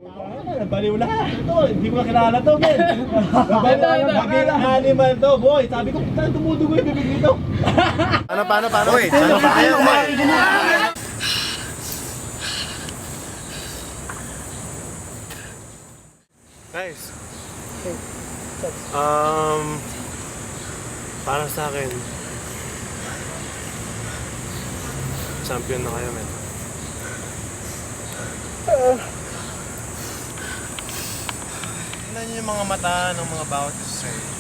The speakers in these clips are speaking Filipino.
Baliw lahat. Ito, hindi ko na kilala to, men. Maging animal to, boy. Sabi ko, saan tumudugo yung bibig nito? Paano? Ano pa kayo? Guys, para sa akin, champion na kayo, men. Tingnan niyo yung mga mata ng mga bawat isa sa inyo.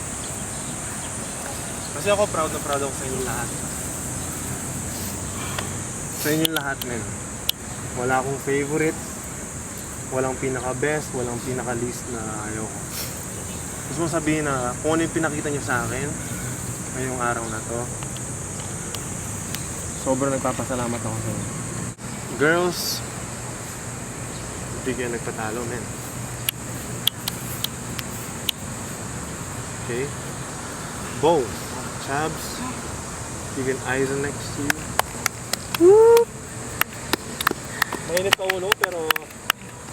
Kasi ako proud na proud ako sa inyong lahat. Sa inyong lahat, men. Wala akong favorite. Walang pinaka-best, walang pinaka-least na ayoko. Gusto mo sabihin na kung ano yung pinakita nyo sa akin ngayong araw na to, sobrang nagpapasalamat ako sa inyo. Girls, hindi kayo nagpatalo, men. Okay? Both. Chabs, even Aiza next to you. Woo! Mainit pa ulo, pero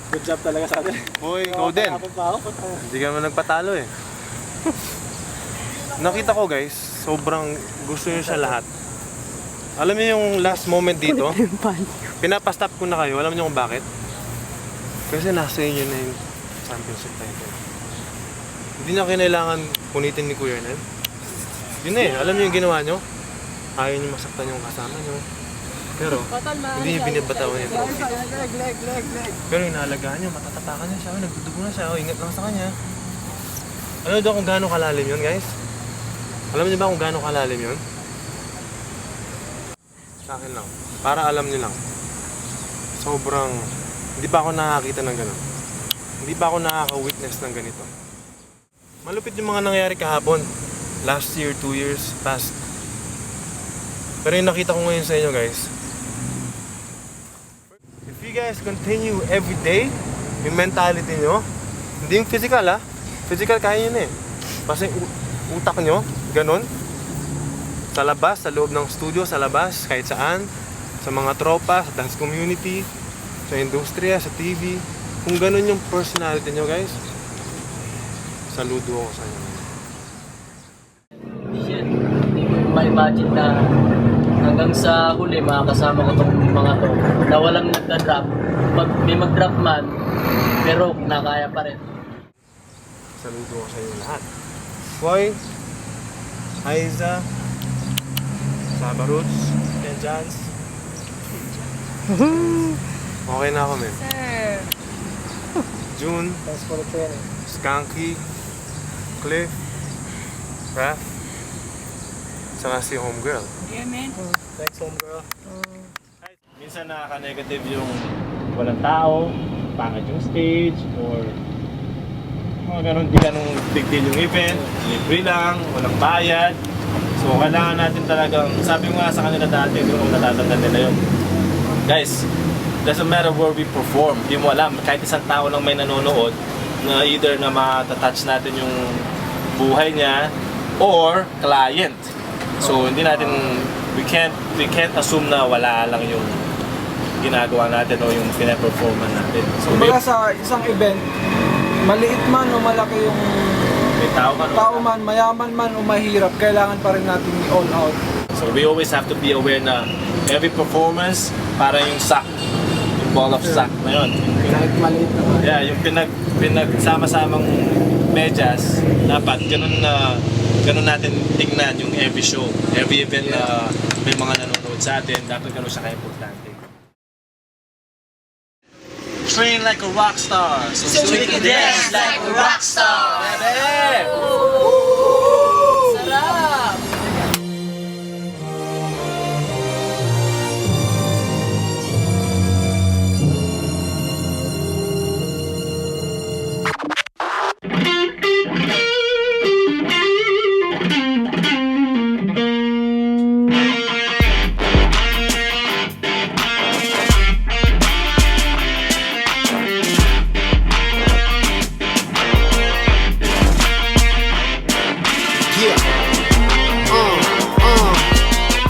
good job talaga sa atin. Boy, ikaw din. Hindi ka naman nagpatalo eh. Nakita ko guys, sobrang gusto nyo siya lahat. Alam niyo yung last moment dito, pinapastop ko na kayo. Alam niyo kung bakit? Kasi nasa inyo na yung championship title. Hindi na kailangan punitin ni Kuya Ned. Yun na eh, alam niyo yung ginawa nyo? Ayaw niyo masaktan yung kasama nyo. Pero, hindi niyo binibatawan yung trophy. Pero inaalagaan niyo, matatapakan niya siya, nagdudugo na siya, ingat lang sa kanya. Alam niyo kung gaano kalalim yun, guys? Alam niyo ba kung gaano kalalim yun? Sa akin lang. Para alam niyo lang. Sobrang, hindi pa ako nakakita ng gano'n. Hindi pa ako nakaka-witness ng ganito. Malupit yung mga nangyari kahapon. Last year, 2 years past. Pero yung nakita ko ngayon sa inyo, guys. If you guys continue every day, yung mentality nyo, hindi yung physical ha. Physical kaya yun eh. Kasi utak nyo, ganun. Sa labas, sa loob ng studio, sa labas, kahit saan. Sa mga tropa, sa dance community, sa industriya, sa TV. Kung ganun yung personality nyo, guys, saludo ako sa inyo. Hindi ko ma-imagine na hanggang sa huli makakasama ko itong mga to na walang nagda-drop. May mag-drop man, pero nakaya pa rin. Saludo ko sa inyo lahat. Boy, Aiza, Saba Roots, Ken Jans. Okay na ako, men. Sir. June, Thanks for the training. Skanky, Cliff, Raph, saka si Homegirl. Yeah, man. Thanks, homegirl. Minsan nakaka-negative yung walang tao, pangit yung stage, or mga ganun, di ganun big deal yung event, libre lang, walang bayad. So kailangan natin talagang, sabi mo nga sa kanila dati, kung natatandaan nila yun. Guys, doesn't matter where we perform, di mo alam, kahit isang tao lang may nanonood, na either na matatouch natin yung buhay niya, or client. So hindi natin, we can't assume na wala lang yung ginagawa natin o yung pinaperforman natin. So Kumbaga sa isang event, maliit man o malaki yung may tao man, mayaman man o mahirap, kailangan pa rin natin i-all out. So we always have to be aware na every performance para yung sack, yung ball of sack na yun. Kahit maliit naman. Yeah, yung pinagsama-samang medyas, dapat ganun natin tingnan yung every show, every event na may mga nanonood sa atin, dapat ganun siya ka-importante. Train like a rock star, so we can dance like a rock star, baby! Sarap!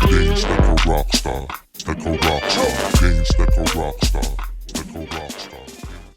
Dance like a rock star. Dance like a rock star.